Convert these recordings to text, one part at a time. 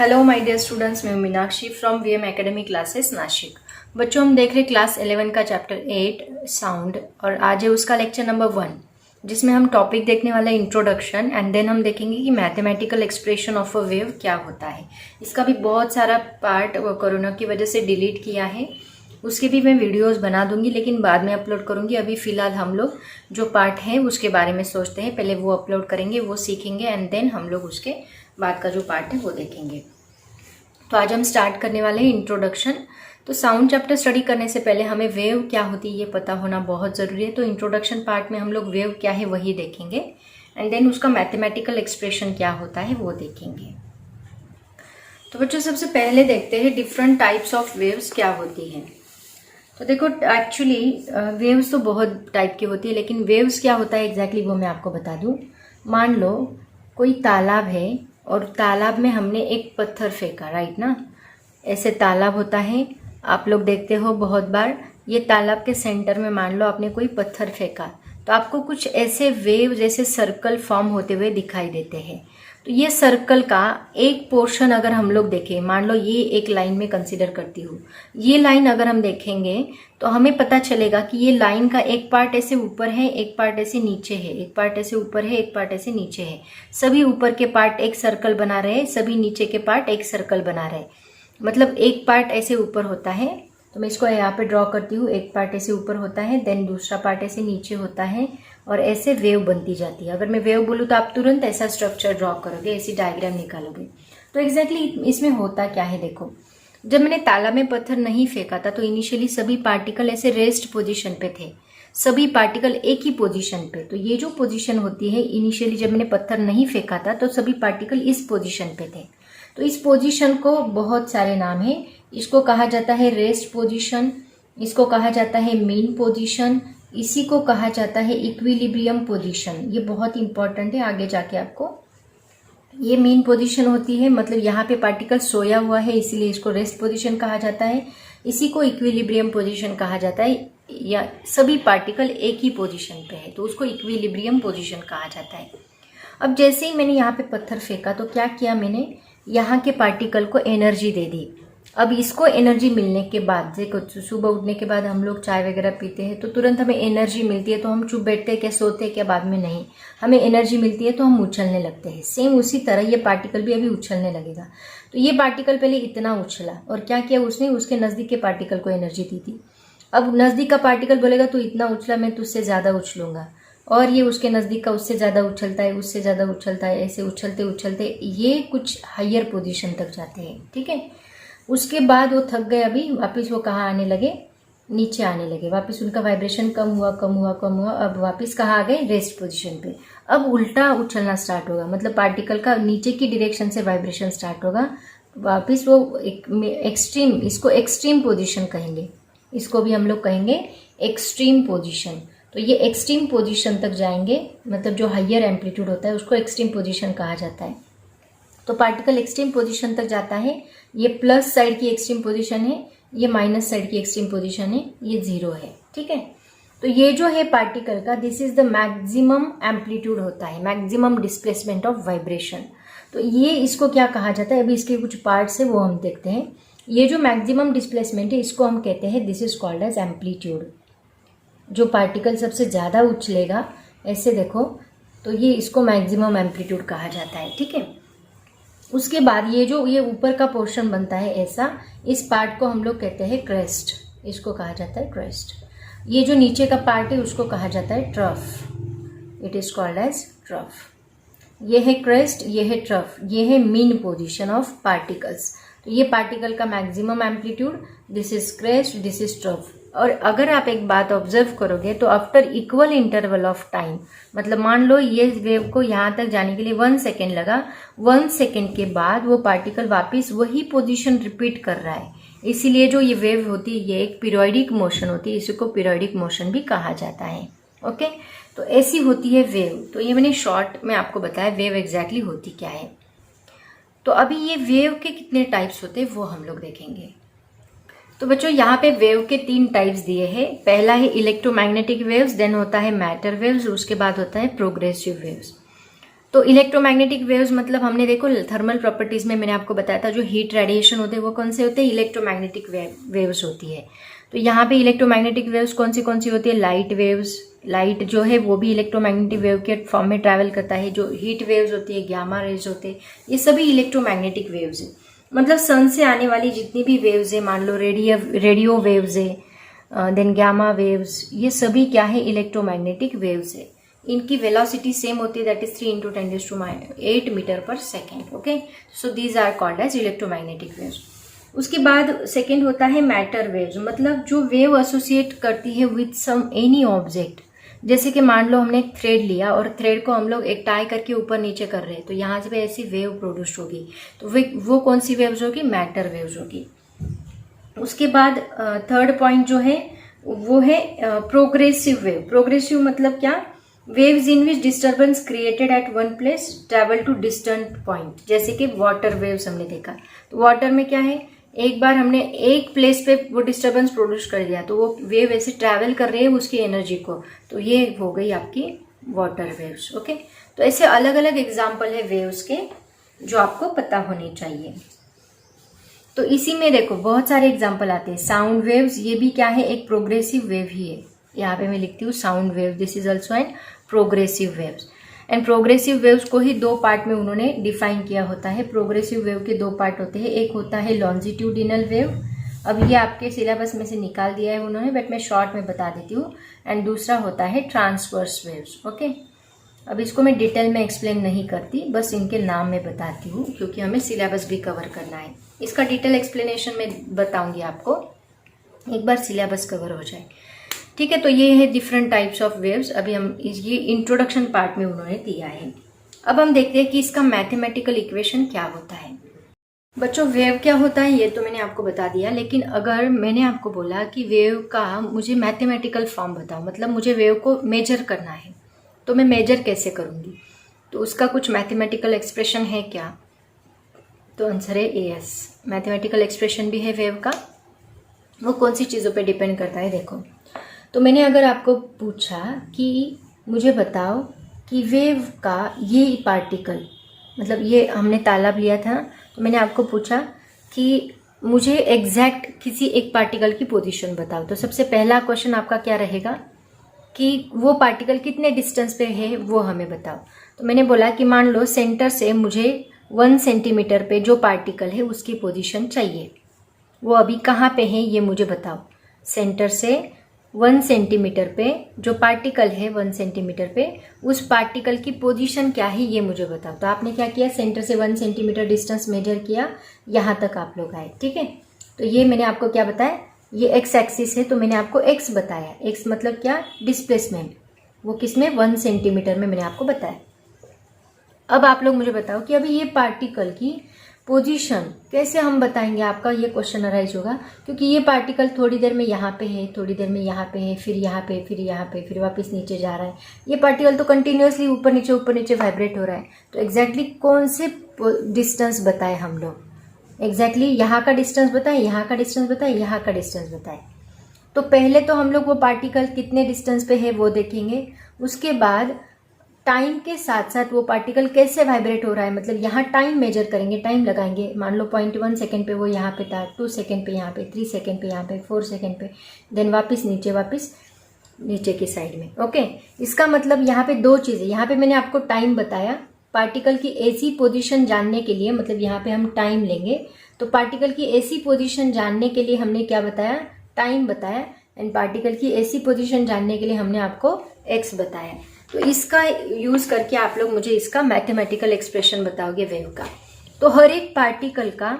Hello my dear students, मैं Meenakshi from VM academy classes Nashik. बच्चों, हम देख रहे क्लास 11 का चैप्टर 8 साउंड और आज है उसका लेक्चर नंबर 1, जिसमें हम टॉपिक देखने वाले इंट्रोडक्शन एंड देन हम देखेंगे कि mathematical expression of a wave क्या होता है। इसका भी बहुत सारा पार्ट कोरोना की वजह से डिलीट किया है, उसके भी मैं वीडियोस बना दूंगी लेकिन बाद में अपलोड करूंगी। अभी फ़िलहाल हम लोग जो पार्ट है उसके बारे में सोचते हैं, पहले वो अपलोड करेंगे, वो सीखेंगे एंड देन हम लोग उसके बाद का जो पार्ट है वो देखेंगे। तो आज हम स्टार्ट करने वाले हैं इंट्रोडक्शन। तो साउंड चैप्टर स्टडी करने से पहले हमें वेव क्या होती है ये पता होना बहुत ज़रूरी है। तो इंट्रोडक्शन पार्ट में हम लोग वेव क्या है वही देखेंगे एंड देन उसका मैथमेटिकल एक्सप्रेशन क्या होता है वो देखेंगे। तो बच्चों, सबसे पहले देखते हैं डिफरेंट टाइप्स ऑफ वेव्स क्या होती हैं। तो देखो, एक्चुअली वेव्स तो बहुत टाइप की होती है, लेकिन वेव्स क्या होता है एग्जैक्टली वो मैं आपको बता दूं। मान लो कोई तालाब है और तालाब में हमने एक पत्थर फेंका, राइट ना। ऐसे तालाब होता है, आप लोग देखते हो बहुत बार। ये तालाब के सेंटर में मान लो आपने कोई पत्थर फेंका, तो आपको कुछ ऐसे वेव जैसे सर्कल फॉर्म होते हुए दिखाई देते हैं। तो ये सर्कल का एक पोर्शन अगर हम लोग देखें, मान लो ये एक लाइन में कंसीडर करती हूँ, ये लाइन अगर हम देखेंगे तो हमें पता चलेगा कि ये लाइन का एक पार्ट ऐसे ऊपर है, एक पार्ट ऐसे नीचे है, एक पार्ट ऐसे ऊपर है, एक पार्ट ऐसे नीचे है। सभी ऊपर के पार्ट एक सर्कल बना रहे, सभी नीचे के पार्ट एक सर्कल बना रहे। मतलब एक पार्ट ऐसे ऊपर होता है, तो मैं इसको यहाँ पे ड्रॉ करती हूँ। एक पार्ट ऐसे ऊपर होता है, देन दूसरा पार्ट ऐसे नीचे होता है और ऐसे वेव बनती जाती है। अगर मैं वेव बोलूँ तो आप तुरंत ऐसा स्ट्रक्चर ड्रॉ करोगे, ऐसी डायग्राम निकालोगे। तो एग्जैक्टली इसमें होता क्या है, देखो, जब मैंने तालाब में पत्थर नहीं फेंका था तो इनिशियली सभी पार्टिकल ऐसे रेस्ट पोजीशन पे थे, सभी पार्टिकल एक ही पोजीशन पे। तो ये जो पोजीशन होती है इनिशियली जब मैंने पत्थर नहीं फेंका था तो सभी पार्टिकल इस पोजीशन पे थे। तो इस पोजीशन को बहुत सारे नाम है। इसको कहा जाता है रेस्ट पोजीशन, इसको कहा जाता है मीन पोजीशन, इसी को कहा जाता है इक्विलिब्रियम पोजीशन। ये बहुत इंपॉर्टेंट है आगे जाके आपको। ये मीन पोजीशन होती है, मतलब यहाँ पे पार्टिकल सोया हुआ है इसीलिए इसको रेस्ट पोजीशन कहा जाता है। इसी को इक्विलिब्रियम पोजीशन कहा जाता है, या सभी पार्टिकल एक ही पोजीशन पे है तो उसको इक्विलिब्रियम पोजीशन कहा जाता है। अब जैसे ही मैंने यहाँ पे पत्थर फेंका तो क्या किया मैंने, यहाँ के पार्टिकल को एनर्जी दे दी। अब इसको एनर्जी मिलने के बाद, देखो सुबह उठने के बाद हम लोग चाय वगैरह पीते हैं तो तुरंत हमें एनर्जी मिलती है, तो हम चुप बैठते हैं क्या, सोते हैं क्या, बाद में नहीं, हमें एनर्जी मिलती है तो हम उछलने लगते हैं। सेम उसी तरह ये पार्टिकल भी अभी उछलने लगेगा। तो ये पार्टिकल पहले इतना उछला और क्या किया उसने, उसके नज़दीक के पार्टिकल को एनर्जी दी थी। अब नज़दीक का पार्टिकल बोलेगा तू इतना उछला, मैं तुझसे ज़्यादा उछलूंगा, और ये उसके नज़दीक का उससे ज़्यादा उछलता है, उससे ज़्यादा उछलता है, ऐसे उछलते उछलते ये कुछ हायर पोजीशन तक जाते हैं, ठीक है। उसके बाद वो थक गए, अभी वापस वो कहाँ आने लगे, नीचे आने लगे। वापस उनका वाइब्रेशन कम हुआ कम हुआ कम हुआ, अब वापस कहाँ आ गए, रेस्ट पोजीशन पे। अब उल्टा उछलना स्टार्ट होगा, मतलब पार्टिकल का नीचे की डायरेक्शन से वाइब्रेशन स्टार्ट होगा। वापस वो एक्सट्रीम, इसको एक्सट्रीम पोजीशन कहेंगे, इसको भी हम लोग कहेंगे एक्सट्रीम पोजीशन। तो ये एक्सट्रीम पोजीशन तक जाएंगे, मतलब जो हायर एम्पलीट्यूड होता है उसको एक्सट्रीम पोजीशन कहा जाता है। तो पार्टिकल एक्सट्रीम पोजीशन तक जाता है। ये प्लस साइड की एक्सट्रीम पोजीशन है, ये माइनस साइड की एक्सट्रीम पोजीशन है, ये जीरो है, ठीक है। तो ये जो है पार्टिकल का, this is the maximum amplitude होता है, मैक्सिमम डिस्प्लेसमेंट ऑफ वाइब्रेशन। तो ये इसको क्या कहा जाता है, अभी इसके कुछ पार्ट्स है वो हम देखते हैं। ये जो मैक्सिमम डिस्प्लेसमेंट है इसको हम कहते हैं, this is called as amplitude. जो पार्टिकल सबसे ज़्यादा उछलेगा, ऐसे देखो, तो ये इसको मैक्सिमम एम्पलीट्यूड कहा जाता है, ठीक है। उसके बाद ये जो ये ऊपर का पोर्शन बनता है ऐसा, इस पार्ट को हम लोग कहते हैं क्रेस्ट, इसको कहा जाता है क्रेस्ट। ये जो नीचे का पार्ट है उसको कहा जाता है trough, it is called as trough. ये है क्रेस्ट, ये है ट्रफ, ये है मीन पोजीशन ऑफ पार्टिकल्स। तो ये पार्टिकल का maximum amplitude, this is crest, this is trough. और अगर आप एक बात ऑब्जर्व करोगे तो after equal interval of time, मतलब मान लो ये वेव को यहाँ तक जाने के लिए 1 सेकेंड लगा, 1 सेकेंड के बाद वो पार्टिकल वापस वही पोजीशन रिपीट कर रहा है। इसीलिए जो ये वेव होती है ये एक पीरियोडिक मोशन होती है, इसी को पीरियोडिक मोशन भी कहा जाता है, ओके। तो ऐसी होती है वेव। तो ये मैंने शॉर्ट में आपको बताया वेव एग्जैक्टली होती क्या है। तो अभी ये वेव के कितने टाइप्स होते हैं वो हम लोग देखेंगे। तो बच्चों, यहाँ पे वेव के 3 टाइप्स दिए हैं। पहला है इलेक्ट्रोमैग्नेटिक वेव्स, देन होता है मैटर वेव्स, उसके बाद होता है प्रोग्रेसिव वेव्स। तो इलेक्ट्रोमैग्नेटिक वेव्स मतलब हमने देखो थर्मल प्रॉपर्टीज में मैंने आपको बताया था जो हीट रेडिएशन होते हैं वो कौन से होते हैं, इलेक्ट्रोमैग्नेटिक वेव्स होती है। तो यहाँ पे इलेक्ट्रोमैग्नेटिक वेव्स कौन सी होती है, लाइट वेव्स, लाइट जो है वो भी इलेक्ट्रोमैग्नेटिक वेव के फॉर्म में ट्रैवल करता है। जो हीट वेव्स होती है, गामा रेज होते हैं, ये सभी इलेक्ट्रोमैग्नेटिक वेव्स है। मतलब सन से आने वाली जितनी भी वेव्स है, मान लो रेडियो वेव्स है, देन गामा वेव्स, ये सभी क्या है, इलेक्ट्रोमैग्नेटिक वेव्स है। इनकी वेलोसिटी सेम होती है, that is 3 × 10⁸ metre per second. Okay, so these are called as electromagnetic waves. उसके बाद सेकेंड होता है मैटर वेव्स, मतलब जो वेव एसोसिएट करती है विथ सम एनी ऑब्जेक्ट। जैसे कि मान लो हमने एक थ्रेड लिया और थ्रेड को हम लोग एक टाई करके ऊपर नीचे कर रहे हैं, तो यहाँ से भी ऐसी वेव प्रोड्यूस होगी, तो वो कौन सी वेव्स होगी, मैटर वेव्स होगी। उसके बाद थर्ड पॉइंट जो है वो है प्रोग्रेसिव वेव। प्रोग्रेसिव मतलब क्या, waves in which disturbance created at one place travel to distant point. जैसे कि वाटर वेव्स हमने देखा, तो वाटर में क्या है, एक बार हमने एक प्लेस पे वो डिस्टर्बेंस प्रोड्यूस कर दिया तो वो वेव ऐसे ट्रैवल कर रही है उसकी एनर्जी को, तो ये हो गई आपकी वाटर वेव्स। ओके, तो ऐसे अलग अलग एग्जाम्पल है वेव्स के जो आपको पता होने चाहिए। तो इसी में देखो बहुत सारे एग्जाम्पल आते हैं। साउंड वेव्स, ये भी क्या है, एक प्रोग्रेसिव वेव ही है। यहाँ पे मैं लिखती हूँ sound wave, this is also an progressive waves. And progressive waves को ही दो पार्ट में उन्होंने डिफाइन किया होता है। प्रोग्रेसिव वेव के दो पार्ट होते हैं, एक होता है लॉन्जिट्यूडिनल वेव, अब ये आपके सिलेबस में से निकाल दिया है उन्होंने, बट मैं शॉर्ट में बता देती हूँ। एंड दूसरा होता है ट्रांसवर्स वेव्स। ओके, अब इसको मैं डिटेल में एक्सप्लेन नहीं करती, बस इनके नाम में बताती हूँ क्योंकि हमें सिलेबस भी कवर करना है। इसका डिटेल एक्सप्लेनेशन में बताऊंगी आपको, एक बार सिलेबस कवर हो जाए। ठीक है, तो ये है डिफरेंट टाइप्स ऑफ वेव्स। अभी हम ये इंट्रोडक्शन पार्ट में उन्होंने दिया है। अब हम देखते हैं कि इसका मैथमेटिकल इक्वेशन क्या होता है। बच्चों, वेव क्या होता है ये तो मैंने आपको बता दिया, लेकिन अगर मैंने आपको बोला कि वेव का मुझे मैथमेटिकल फॉर्म बताओ, मतलब मुझे वेव को मेजर करना है, तो मैं मेजर कैसे करूंगी, तो उसका कुछ मैथमेटिकल एक्सप्रेशन है क्या, तो आंसर है एस। मैथमेटिकल एक्सप्रेशन भी है वेव का, वो कौन सी चीज़ों पे डिपेंड करता है। देखो, तो मैंने अगर आपको पूछा कि मुझे बताओ कि वेव का ये पार्टिकल, मतलब ये हमने तालाब लिया था, तो मैंने आपको पूछा कि मुझे एग्जैक्ट किसी एक पार्टिकल की पोजीशन बताओ, तो सबसे पहला क्वेश्चन आपका क्या रहेगा कि वो पार्टिकल कितने डिस्टेंस पे है वो हमें बताओ। तो मैंने बोला कि मान लो सेंटर से मुझे 1 सेंटीमीटर पे जो पार्टिकल है उसकी पोजीशन चाहिए, वो अभी कहाँ पे है ये मुझे बताओ। सेंटर से 1 सेंटीमीटर पे जो पार्टिकल है 1 सेंटीमीटर पे, उस पार्टिकल की पोजीशन क्या है ये मुझे बताओ। तो आपने क्या किया, सेंटर से 1 सेंटीमीटर डिस्टेंस मेजर किया, यहाँ तक आप लोग आए। ठीक है, तो ये मैंने आपको क्या बताया, ये एक्स एक्सिस है, तो मैंने आपको एक्स बताया। एक्स मतलब क्या, डिस्प्लेसमेंट, वो किसमें, 1 सेंटीमीटर में मैंने आपको बताया। अब आप लोग मुझे बताओ कि अभी ये पार्टिकल की पोजीशन कैसे हम बताएंगे, आपका ये क्वेश्चन अराइज होगा, क्योंकि ये पार्टिकल थोड़ी देर में यहाँ पे है, थोड़ी देर में यहाँ पे है, फिर यहाँ पे, फिर यहाँ पे, फिर वापस नीचे जा रहा है। ये पार्टिकल तो कंटिन्यूअसली ऊपर नीचे वाइब्रेट हो रहा है। तो एग्जैक्टली कौन से डिस्टेंस बताए हम लोग, एग्जैक्टली यहाँ का डिस्टेंस बताएं, यहाँ का डिस्टेंस बताएं, यहाँ का डिस्टेंस बताएं। तो पहले तो हम लोग वो पार्टिकल कितने डिस्टेंस पे है वो देखेंगे, उसके बाद टाइम के साथ साथ वो पार्टिकल कैसे वाइब्रेट हो रहा है, मतलब यहाँ टाइम मेजर करेंगे, टाइम लगाएंगे। मान लो 0.1 सेकेंड पे वो यहाँ पे था, 2 सेकेंड पे यहाँ पे, 3 सेकेंड पे यहाँ पे, 4 सेकेंड पे, देन वापस नीचे की साइड में। ओके, इसका मतलब यहाँ पे दो चीज़ें, यहाँ पे मैंने आपको टाइम बताया पार्टिकल की ऐसी पोजीशन जानने के लिए, मतलब यहाँ पे हम टाइम लेंगे, तो पार्टिकल की ऐसी पोजीशन जानने के लिए हमने क्या बताया, टाइम बताया। एंड पार्टिकल की ऐसी पोजीशन जानने के लिए हमने आपको एक्स बताया। तो इसका यूज करके आप लोग मुझे इसका मैथमेटिकल एक्सप्रेशन बताओगे वेव का। तो हर एक पार्टिकल का,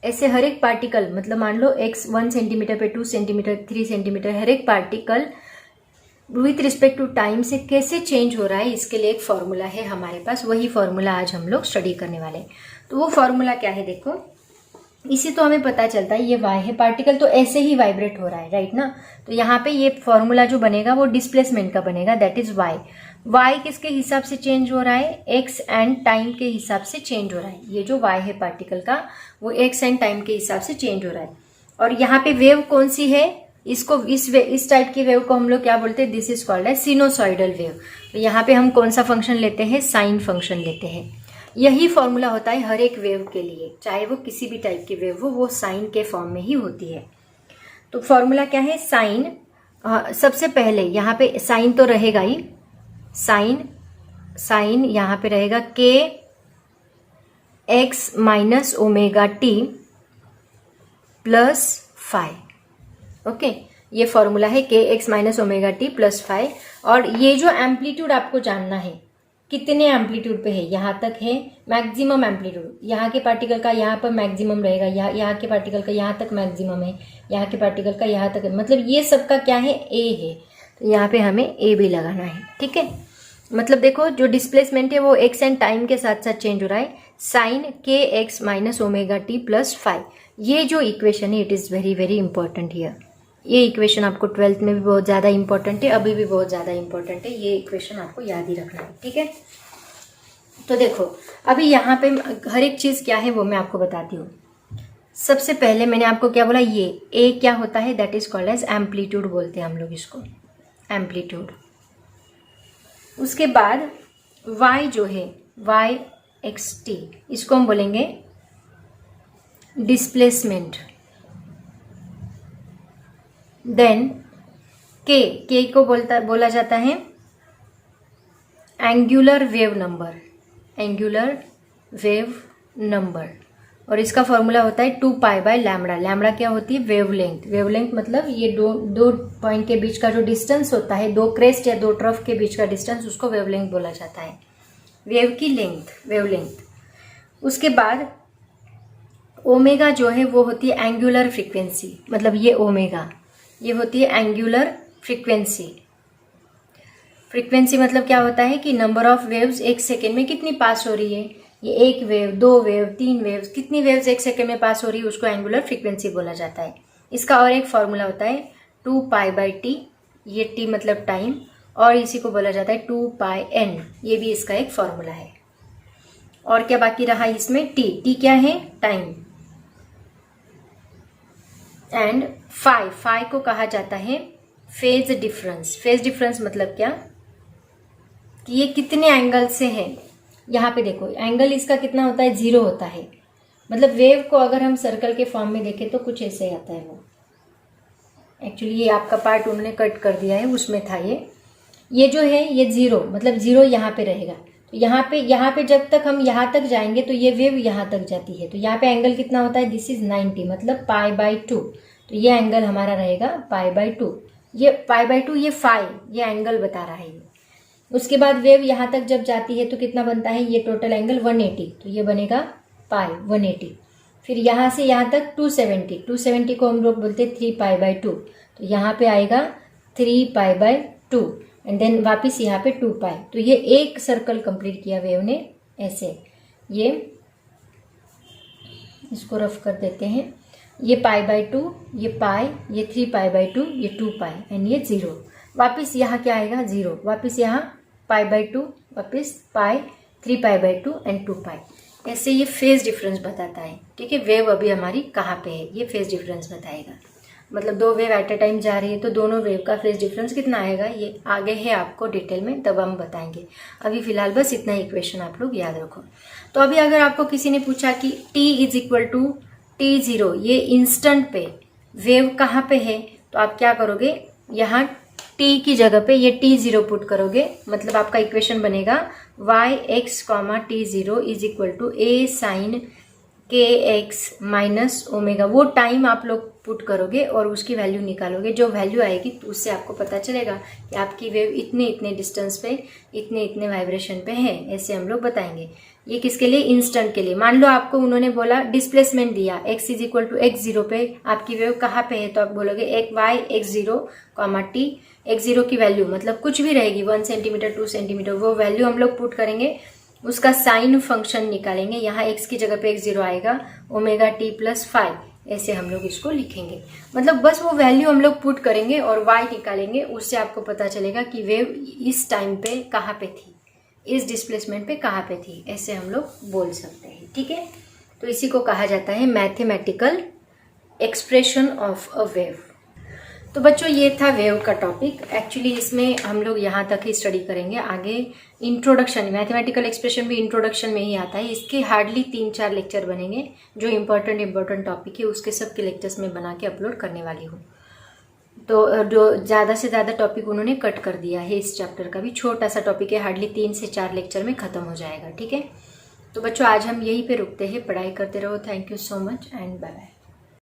ऐसे हर एक पार्टिकल, मतलब मान लो एक्स 1 सेंटीमीटर पे, 2 सेंटीमीटर, 3 सेंटीमीटर, हर एक particle with respect to time से कैसे चेंज हो रहा है, इसके लिए एक फॉर्मूला है हमारे पास। वही फॉर्मूला आज हम लोग स्टडी करने वाले हैं। तो वो फॉर्मूला क्या है, देखो, इसी तो हमें पता चलता है ये वाई है, पार्टिकल तो ऐसे ही वाइब्रेट हो रहा है, राइट ना। तो यहाँ पे ये फॉर्मूला जो बनेगा वो डिस्प्लेसमेंट का बनेगा, दैट इज वाई। वाई किसके हिसाब से चेंज हो रहा है, एक्स एंड टाइम के हिसाब से चेंज हो रहा है। ये जो वाई है पार्टिकल का, वो एक्स एंड टाइम के हिसाब से चेंज हो रहा है। और यहाँ पे वेव कौन सी है, इस टाइप की वेव को हम लोग क्या बोलते हैं, this is called as sinusoidal wave. तो यहाँ पे हम कौन सा फंक्शन लेते हैं, साइन फंक्शन लेते हैं। यही फॉर्मूला होता है हर एक वेव के लिए, चाहे वो किसी भी टाइप की वेव हो, वो साइन के फॉर्म में ही होती है। तो फॉर्मूला क्या है, साइन, सबसे पहले यहाँ पे साइन तो रहेगा ही, साइन यहाँ पे रहेगा के x minus omega T plus five. Okay, ये फॉर्मूला है के x minus omega T plus five. और ये जो एम्पलीट्यूड आपको जानना है, कितने एम्पलीट्यूड पे है, यहाँ तक है मैक्सिमम एम्पलीट्यूड, यहाँ के पार्टिकल का यहाँ पर मैक्सिमम रहेगा, यहाँ के पार्टिकल का यहाँ तक मैक्सिमम है, यहाँ के पार्टिकल का यहाँ तक है, मतलब ये सबका क्या है, ए है। तो यहाँ पे हमें ए भी लगाना है, ठीक है। मतलब देखो जो डिस्प्लेसमेंट है वो एक्स एंड टाइम के साथ साथ चेंज हो रहा है, साइन के x minus omega T plus five. ये जो इक्वेशन है it is very very important here. ये इक्वेशन आपको 12th में भी बहुत ज़्यादा इंपॉर्टेंट है, अभी भी बहुत ज़्यादा इंपॉर्टेंट है, ये इक्वेशन आपको याद ही रखना है, ठीक है। तो देखो अभी यहाँ पे हर एक चीज़ क्या है वो मैं आपको बताती हूँ। सबसे पहले मैंने आपको क्या बोला, ये ए क्या होता है, that is called as amplitude बोलते हैं हम लोग इसको, एम्पलीट्यूड। उसके बाद y जो है y एक्स टी, इसको हम बोलेंगे डिस्प्लेसमेंट। देन के को बोला जाता है angular wave number, angular wave number. और इसका फॉर्मूला होता है 2 पाई बाय लैम्बडा। लैम्बडा क्या होती है, वेवलेंथ। वेवलेंथ मतलब ये दो पॉइंट के बीच का जो डिस्टेंस होता है, दो क्रेस्ट या दो ट्रफ के बीच का डिस्टेंस, उसको वेवलेंथ बोला जाता है, वेव की लेंथ, वेवलेंथ। उसके बाद ओमेगा जो है वो होती है एंगुलर फ्रीक्वेंसी, मतलब ये ओमेगा ये होती है एंगुलर फ्रीक्वेंसी। फ्रीक्वेंसी मतलब क्या होता है कि नंबर ऑफ वेव्स एक सेकेंड में कितनी पास हो रही है, ये एक वेव, दो वेव, तीन वेव्स, कितनी वेव्स एक सेकेंड में पास हो रही है, उसको एंगुलर फ्रीक्वेंसी बोला जाता है। इसका और एक फॉर्मूला होता है 2 पाई बाई टी, ये टी मतलब टाइम, और इसी को बोला जाता है 2 पाई एन, ये भी इसका एक फॉर्मूला है। और क्या बाकी रहा इसमें, टी क्या है, टाइम। एंड फाई को कहा जाता है फेज डिफरेंस। फेज डिफरेंस मतलब क्या, कि ये कितने एंगल से है। यहाँ पे देखो एंगल इसका कितना होता है, 0 होता है। मतलब वेव को अगर हम सर्कल के फॉर्म में देखें तो कुछ ऐसे ही आता है वो। एक्चुअली ये आपका पार्ट उन्होंने कट कर दिया है, उसमें था ये जो है ये 0, मतलब 0 यहाँ पे रहेगा। तो यहाँ पे जब तक हम यहाँ तक जाएंगे तो ये वेव यहाँ तक जाती है। तो यहाँ पे एंगल कितना होता है, दिस इज 90, मतलब पाई बाई 2। तो ये एंगल हमारा रहेगा पाई बाई 2। ये पाई बाई 2, ये फाई, ये एंगल बता रहा है ये। उसके बाद वेव यहाँ तक जब जाती है तो कितना बनता है, ये टोटल एंगल 180, तो ये बनेगा पाई 180। फिर यहाँ से यहाँ तक 270 को हम लोग बोलते हैं 3 पाई बाई 2। तो यहाँ पे आएगा 3 पाई बाई 2 एंड देन वापस यहाँ पे 2 पाई। तो ये एक सर्कल कंप्लीट किया वेव ने ऐसे। ये इसको रफ कर देते हैं, ये पाई बाई 2, ये पाई, ये 3 पाई बाई 2, ये 2 पाई एंड ये 0। वापस यहाँ क्या आएगा, 0। वापस यहाँ पाई बाई 2, वापस पाई, 3 पाई बाई 2 एंड 2 पाई। ऐसे ये फेज डिफरेंस बताता है, ठीक है। वेव अभी हमारी कहाँ पे है, ये फेज डिफरेंस बताएगा। मतलब दो वेव एट अ टाइम जा रही है तो दोनों वेव का फेज डिफरेंस कितना आएगा, ये आगे है आपको डिटेल में, तब हम बताएंगे। अभी फिलहाल बस इतना इक्वेशन आप लोग याद रखो। तो अभी अगर आपको किसी ने पूछा कि t is equal to T0, ये इंस्टेंट पे वेव कहाँ पे है, तो आप क्या करोगे, यहाँ t की जगह पे ये T0 पुट करोगे। मतलब आपका इक्वेशन बनेगा yx, T0 is equal to a sine kx minus omega. वो टाइम आप लोग पुट करोगे और उसकी वैल्यू निकालोगे। जो वैल्यू आएगी तो उससे आपको पता चलेगा कि आपकी वेव इतने इतने डिस्टेंस पे, इतने इतने वाइब्रेशन पे है। ऐसे हम लोग बताएंगे। ये किसके लिए, इंस्टेंट के लिए। मान लो आपको उन्होंने बोला डिस्प्लेसमेंट दिया x is equal to x0 पे आपकी वेव कहाँ पे है, तो आप बोलोगे एक y x0 t, x0 की वैल्यू मतलब कुछ भी रहेगी, 1 सेंटीमीटर 2 सेंटीमीटर, वो वैल्यू हम लोग पुट करेंगे। उसका साइन फंक्शन निकालेंगे। यहाँ x की जगह पे x0 आएगा, ओमेगा t प्लस 5, ऐसे हम लोग इसको लिखेंगे। मतलब बस वो वैल्यू हम लोग पुट करेंगे और y निकालेंगे। उससे आपको पता चलेगा कि वेव इस टाइम पे कहाँ पे थी, इस डिस्प्लेसमेंट पे कहाँ पे थी। ऐसे हम लोग बोल सकते हैं, ठीक है। तो इसी को कहा जाता है mathematical expression of a wave. तो बच्चों ये था वेव का टॉपिक। एक्चुअली इसमें हम लोग यहाँ तक ही स्टडी करेंगे। आगे इंट्रोडक्शन, मैथमेटिकल एक्सप्रेशन भी इंट्रोडक्शन में ही आता है। इसके हार्डली 3-4 लेक्चर बनेंगे। जो इम्पोर्टेंट टॉपिक है उसके सब के लेक्चर्स में बना के अपलोड करने वाली हूँ। तो जो ज़्यादा से ज़्यादा टॉपिक उन्होंने कट कर दिया है। इस चैप्टर का भी छोटा सा टॉपिक है, हार्डली 3 से 4 लेक्चर में ख़त्म हो जाएगा। ठीक है, तो बच्चों आज हम यहीं पे रुकते हैं। पढ़ाई करते रहो। Thank you so much and bye bye.